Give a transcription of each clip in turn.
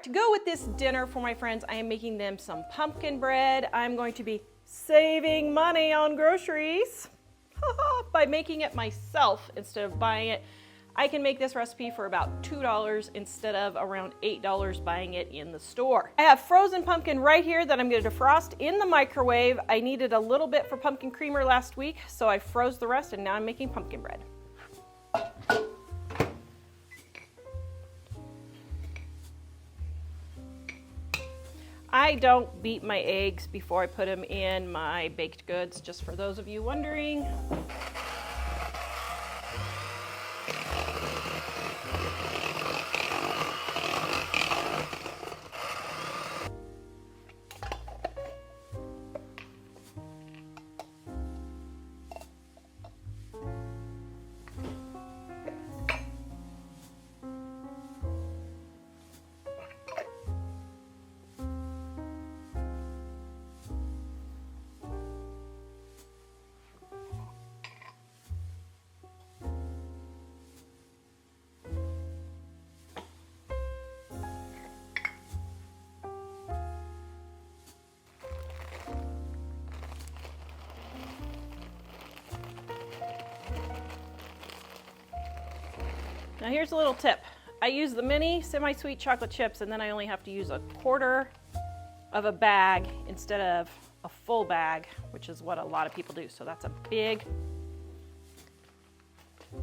To go with this dinner for my friends, I am making them some pumpkin bread. I'm going to be saving money on groceries by making it myself instead of buying it. I can make this recipe for about $2 instead of around $8 buying it in the store. I have frozen pumpkin right here that I'm going to defrost in the microwave. I needed a little bit for pumpkin creamer last week, so I froze the rest and now I'm making pumpkin bread. I don't beat my eggs before I put them in my baked goods, just for those of you wondering. Now here's a little tip. I use the mini semi-sweet chocolate chips and then I only have to use a quarter of a bag instead of a full bag, which is what a lot of people do. So that's a big,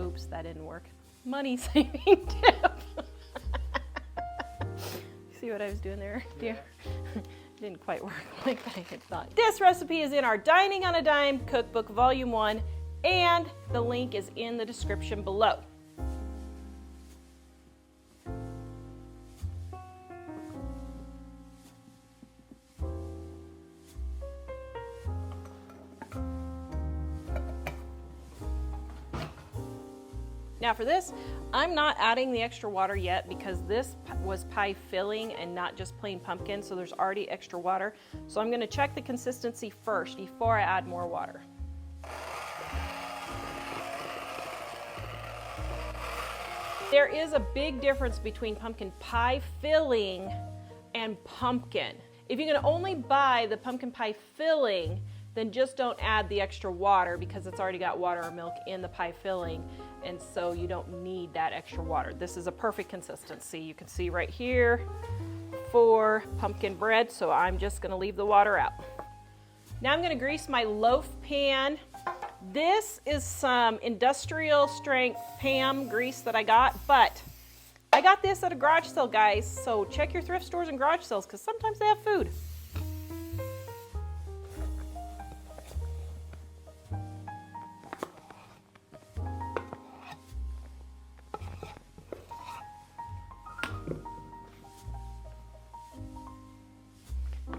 oops, that didn't work, money saving tip. See what I was doing there? Yeah. Didn't quite work like I had thought. This recipe is in our Dining on a Dime Cookbook Volume 1 and the link is in the description below. Now for this, I'm not adding the extra water yet because this was pie filling and not just plain pumpkin, so there's already extra water. So I'm gonna check the consistency first before I add more water. There is a big difference between pumpkin pie filling and pumpkin. If you can only buy the pumpkin pie filling, then just don't add the extra water because it's already got water or milk in the pie filling, and so you don't need that extra water. This is a perfect consistency. You can see right here for pumpkin bread, so I'm just gonna leave the water out. Now I'm gonna grease my loaf pan. This is some industrial strength Pam grease that I got, but I got this at a garage sale, guys, so check your thrift stores and garage sales because sometimes they have food.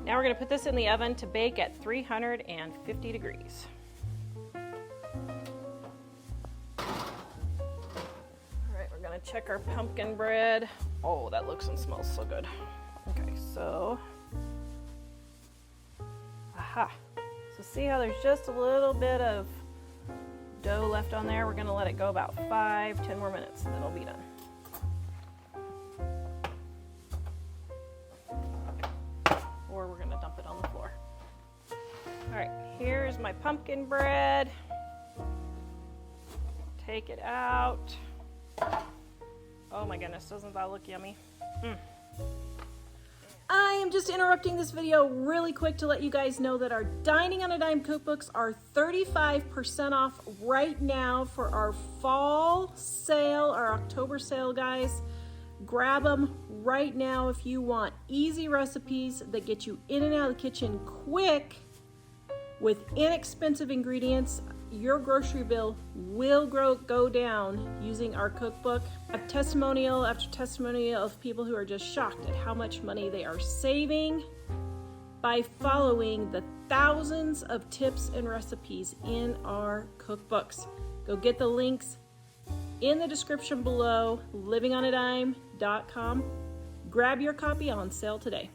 Now we're going to put this in the oven to bake at 350 degrees. All right, we're going to check our pumpkin bread. Oh, that looks and smells so good. Okay, so, aha. So see how there's just a little bit of dough left on there? We're going to let it go about 5-10 more minutes and then it'll be done. Or we're gonna dump it on the floor. All right, here's my pumpkin bread. Take it out. Oh my goodness, doesn't that look yummy? I am just interrupting this video really quick to let you guys know that our Dining on a Dime cookbooks are 35% off right now for our fall sale, our October sale, guys. Grab them right now if you want easy recipes that get you in and out of the kitchen quick with inexpensive ingredients. Your grocery bill will go down using our cookbook. I have testimonial after testimonial of people who are just shocked at how much money they are saving by following the thousands of tips and recipes in our cookbooks. Go get the links in the description below, livingonadime.com. Grab your copy on sale today.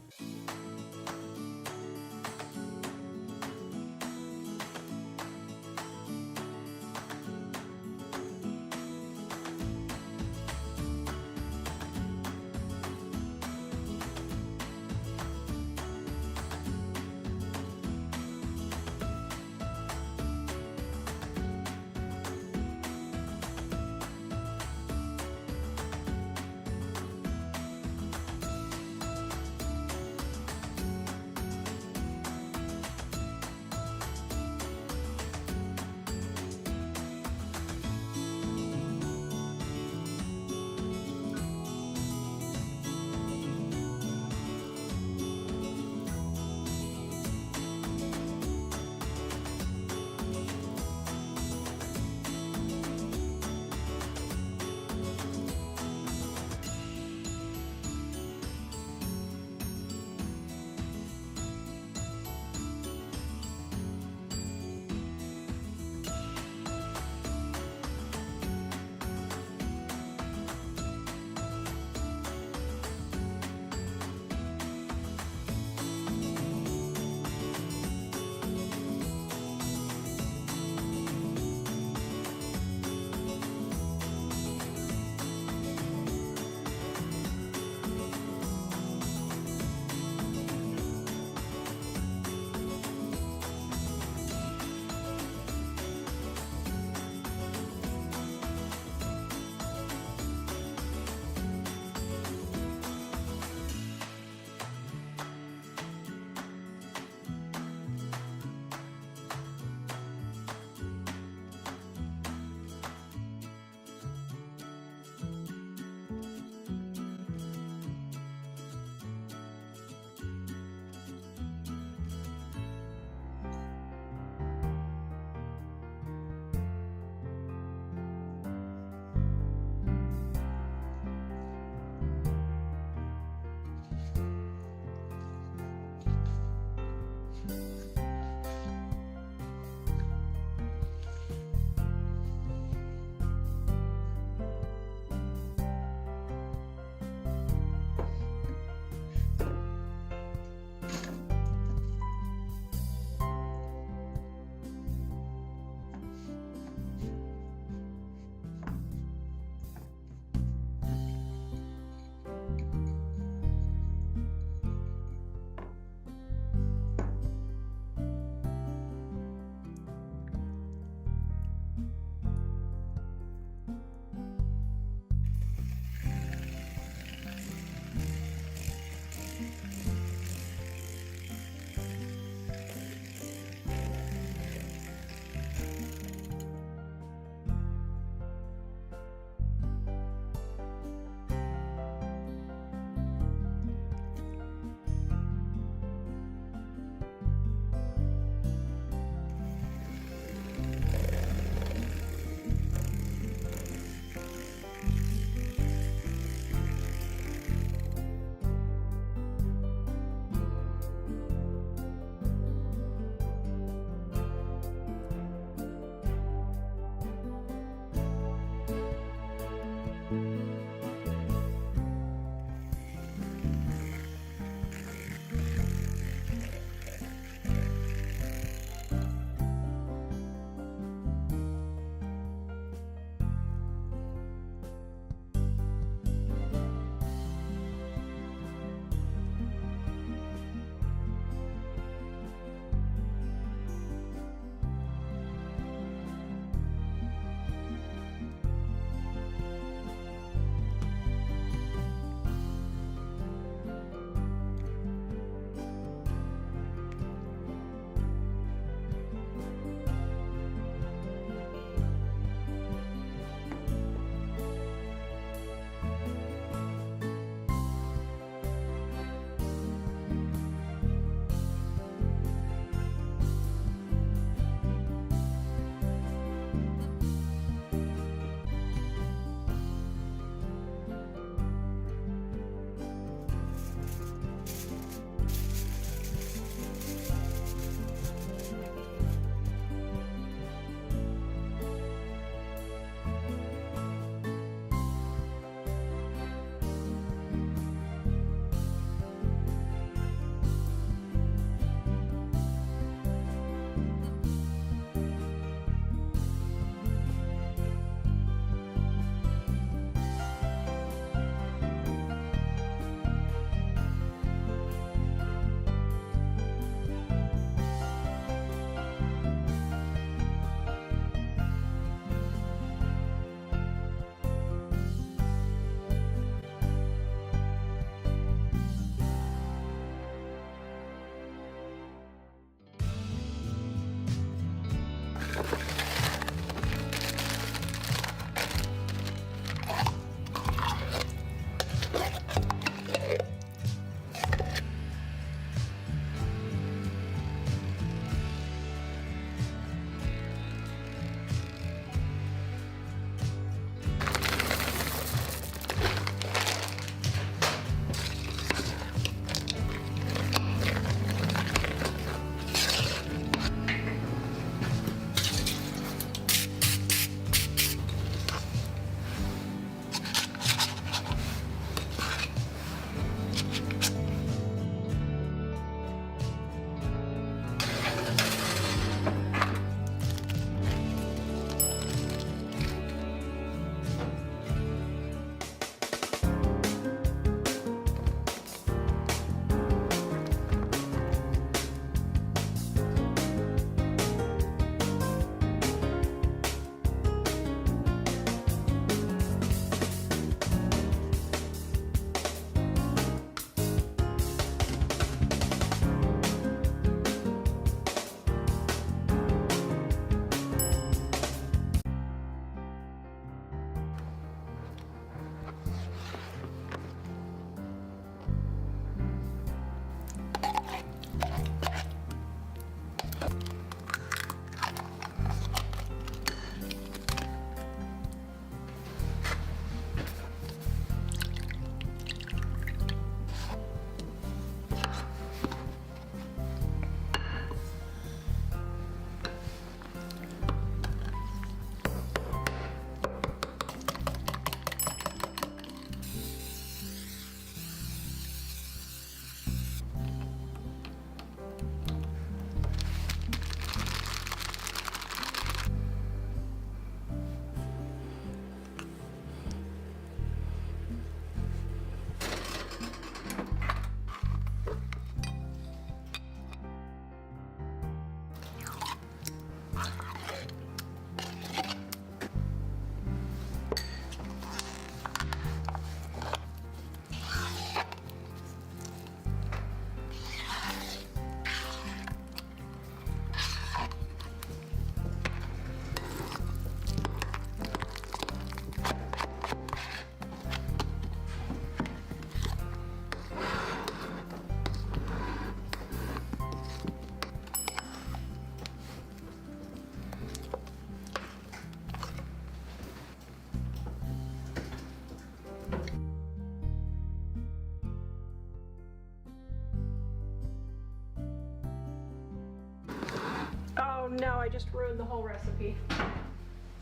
no, I just ruined the whole recipe.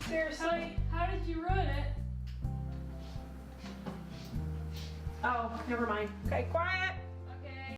Seriously? How did you ruin it? Oh, never mind. Okay, quiet.